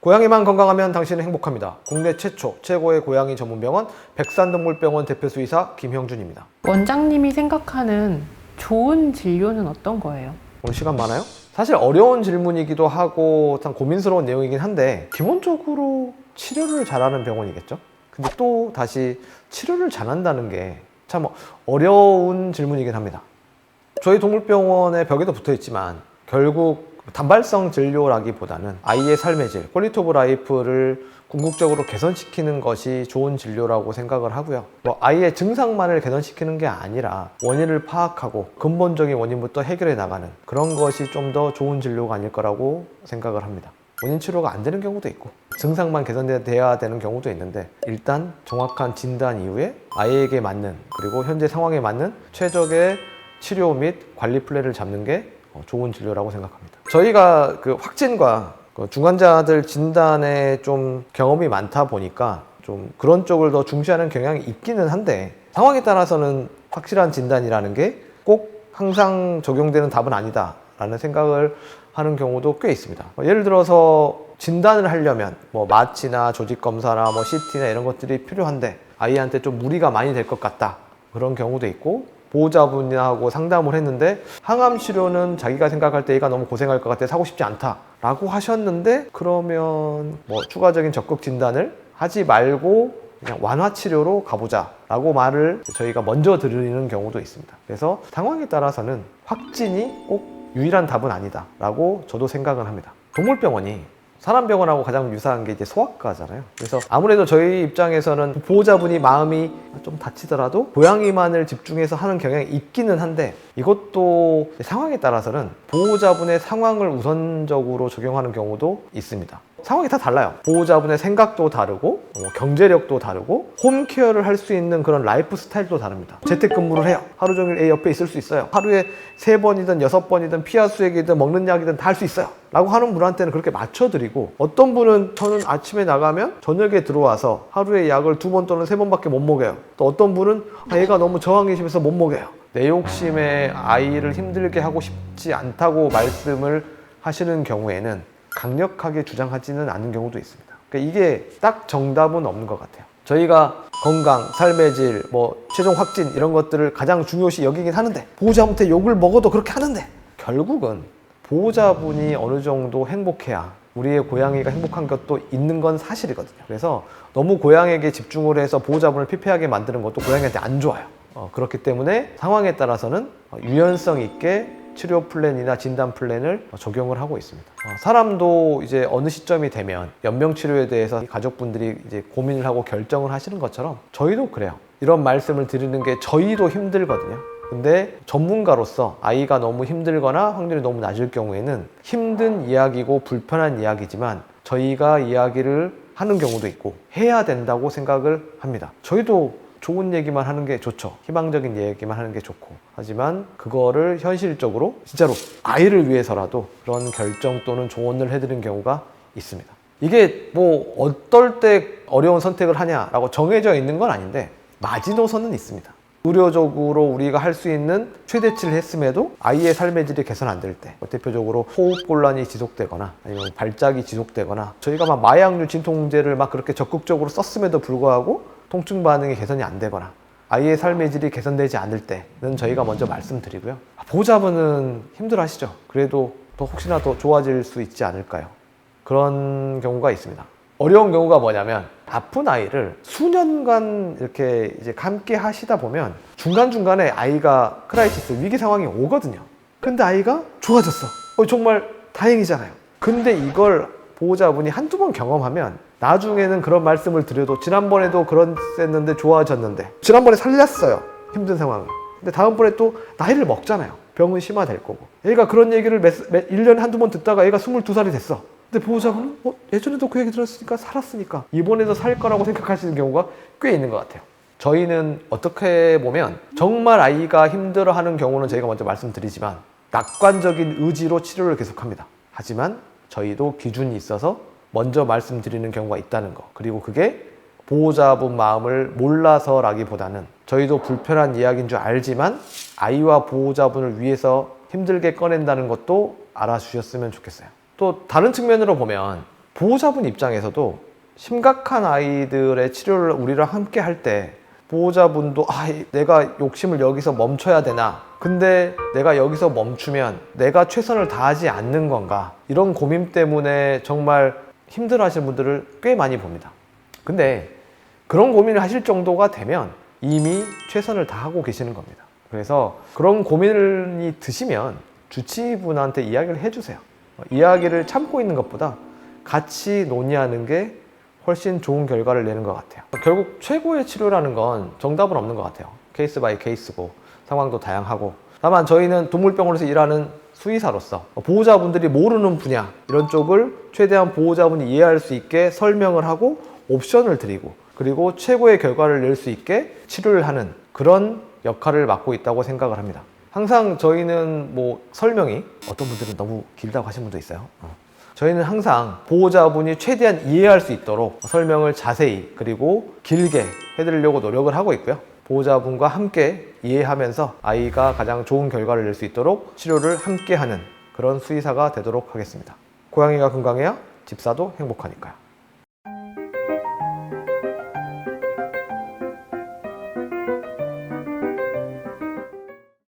고양이만 건강하면 당신은 행복합니다. 국내 최초, 최고의 고양이 전문병원 백산동물병원 대표수의사 김형준입니다. 원장님이 생각하는 좋은 진료는 어떤 거예요? 오늘 시간 많아요? 사실 어려운 질문이기도 하고 참 고민스러운 내용이긴 한데 기본적으로 치료를 잘하는 병원이겠죠? 근데 또 다시 치료를 잘한다는 게 참 어려운 질문이긴 합니다. 저희 동물병원의 벽에도 붙어 있지만 결국 단발성 진료라기보다는 아이의 삶의 질, 퀄리티 오브 라이프를 궁극적으로 개선시키는 것이 좋은 진료라고 생각을 하고요. 아이의 증상만을 개선시키는 게 아니라 원인을 파악하고 근본적인 원인부터 해결해 나가는 그런 것이 좀 더 좋은 진료가 아닐 거라고 생각을 합니다. 원인 치료가 안 되는 경우도 있고 증상만 개선돼야 되는 경우도 있는데 일단 정확한 진단 이후에 아이에게 맞는 그리고 현재 상황에 맞는 최적의 치료 및 관리 플랜을 잡는 게 좋은 진료라고 생각합니다. 저희가 그 확진과 중환자들 진단에 좀 경험이 많다 보니까 좀 그런 쪽을 더 중시하는 경향이 있기는 한데 상황에 따라서는 확실한 진단이라는 게 꼭 항상 적용되는 답은 아니다 라는 생각을 하는 경우도 꽤 있습니다. 예를 들어서 진단을 하려면 마취나 조직검사나 CT나 이런 것들이 필요한데 아이한테 좀 무리가 많이 될 것 같다 그런 경우도 있고 보호자분하고 상담을 했는데 항암 치료는 자기가 생각할 때 얘가 너무 고생할 것 같아 사고 싶지 않다 라고 하셨는데 그러면 추가적인 적극 진단을 하지 말고 그냥 완화 치료로 가보자 라고 말을 저희가 먼저 드리는 경우도 있습니다. 그래서 상황에 따라서는 확진이 꼭 유일한 답은 아니다 라고 저도 생각은 합니다. 동물병원이 사람 병원하고 가장 유사한 게 이제 소아과잖아요. 그래서 아무래도 저희 입장에서는 보호자분이 마음이 좀 다치더라도 고양이만을 집중해서 하는 경향이 있기는 한데 이것도 상황에 따라서는 보호자분의 상황을 우선적으로 적용하는 경우도 있습니다. 상황이 다 달라요. 보호자분의 생각도 다르고 경제력도 다르고 홈케어를 할 수 있는 그런 라이프 스타일도 다릅니다. 재택근무를 해요. 하루 종일 애 옆에 있을 수 있어요. 하루에 3번이든 6번이든 피하 수액이든 먹는 약이든 다 할 수 있어요 라고 하는 분한테는 그렇게 맞춰드리고 어떤 분은 저는 아침에 나가면 저녁에 들어와서 하루에 약을 2번 또는 3번밖에 못 먹여요. 또 어떤 분은 얘가 너무 저항이 심해서 못 먹여요. 내 욕심에 아이를 힘들게 하고 싶지 않다고 말씀을 하시는 경우에는 강력하게 주장하지는 않는 경우도 있습니다. 그러니까 이게 딱 정답은 없는 것 같아요. 저희가 건강, 삶의 질, 최종 확진 이런 것들을 가장 중요시 여기긴 하는데 보호자한테 욕을 먹어도 그렇게 하는데 결국은 보호자분이 어느 정도 행복해야 우리의 고양이가 행복한 것도 있는 건 사실이거든요. 그래서 너무 고양이에게 집중을 해서 보호자분을 피폐하게 만드는 것도 고양이한테 안 좋아요. 그렇기 때문에 상황에 따라서는 유연성 있게 치료 플랜이나 진단 플랜을 적용을 하고 있습니다. 사람도 이제 어느 시점이 되면 연명 치료에 대해서 가족분들이 이제 고민을 하고 결정을 하시는 것처럼 저희도 그래요. 이런 말씀을 드리는 게 저희도 힘들거든요. 근데 전문가로서 아이가 너무 힘들거나 확률이 너무 낮을 경우에는 힘든 이야기고 불편한 이야기지만 저희가 이야기를 하는 경우도 있고 해야 된다고 생각을 합니다. 저희도 좋은 얘기만 하는 게 좋죠. 희망적인 얘기만 하는 게 좋고. 하지만 그거를 현실적으로 진짜로 아이를 위해서라도 그런 결정 또는 조언을 해드리는 경우가 있습니다. 이게 어떨 때 어려운 선택을 하냐라고 정해져 있는 건 아닌데 마지노선은 있습니다. 의료적으로 우리가 할 수 있는 최대치를 했음에도 아이의 삶의 질이 개선 안 될 때 대표적으로 호흡곤란이 지속되거나 아니면 발작이 지속되거나 저희가 마약류 진통제를 그렇게 적극적으로 썼음에도 불구하고 통증 반응이 개선이 안 되거나 아이의 삶의 질이 개선되지 않을 때는 저희가 먼저 말씀드리고요. 보호자분은 힘들어하시죠. 그래도 더 혹시나 더 좋아질 수 있지 않을까요? 그런 경우가 있습니다. 어려운 경우가 뭐냐면 아픈 아이를 수년간 이렇게 이제 함께 하시다 보면 중간중간에 아이가 크라이시스 위기 상황이 오거든요. 근데 아이가 좋아졌어. 정말 다행이잖아요. 근데 이걸 보호자분이 한두 번 경험하면 나중에는 그런 말씀을 드려도 지난번에도 그랬는데 좋아졌는데 지난번에 살렸어요. 힘든 상황을. 근데 다음번에 또 나이를 먹잖아요. 병은 심화될 거고. 얘가 그런 얘기를 1년에 한두 번 듣다가 얘가 22살이 됐어. 근데 보호자분은 예전에도 그 얘기 들었으니까 살았으니까 이번에도 살 거라고 생각하시는 경우가 꽤 있는 것 같아요. 저희는 어떻게 보면 정말 아이가 힘들어하는 경우는 저희가 먼저 말씀드리지만 낙관적인 의지로 치료를 계속합니다. 하지만 저희도 기준이 있어서 먼저 말씀드리는 경우가 있다는 거. 그리고 그게 보호자분 마음을 몰라서라기보다는 저희도 불편한 이야기인 줄 알지만 아이와 보호자분을 위해서 힘들게 꺼낸다는 것도 알아주셨으면 좋겠어요. 또 다른 측면으로 보면 보호자분 입장에서도 심각한 아이들의 치료를 우리랑 함께 할 때 보호자분도 내가 욕심을 여기서 멈춰야 되나? 근데 내가 여기서 멈추면 내가 최선을 다하지 않는 건가? 이런 고민 때문에 정말 힘들어 하시는 분들을 꽤 많이 봅니다. 근데 그런 고민을 하실 정도가 되면 이미 최선을 다하고 계시는 겁니다. 그래서 그런 고민이 드시면 주치의분한테 이야기를 해주세요. 이야기를 참고 있는 것보다 같이 논의하는 게 훨씬 좋은 결과를 내는 것 같아요. 결국 최고의 치료라는 건 정답은 없는 것 같아요. 케이스 바이 케이스고 상황도 다양하고. 다만 저희는 동물병원에서 일하는 수의사로서 보호자분들이 모르는 분야 이런 쪽을 최대한 보호자분이 이해할 수 있게 설명을 하고 옵션을 드리고, 그리고 최고의 결과를 낼 수 있게 치료를 하는 그런 역할을 맡고 있다고 생각을 합니다. 항상 저희는 설명이 어떤 분들은 너무 길다고 하신 분도 있어요. 저희는 항상 보호자분이 최대한 이해할 수 있도록 설명을 자세히 그리고 길게 해드리려고 노력을 하고 있고요. 보호자분과 함께 이해하면서 아이가 가장 좋은 결과를 낼 수 있도록 치료를 함께 하는 그런 수의사가 되도록 하겠습니다. 고양이가 건강해야 집사도 행복하니까요.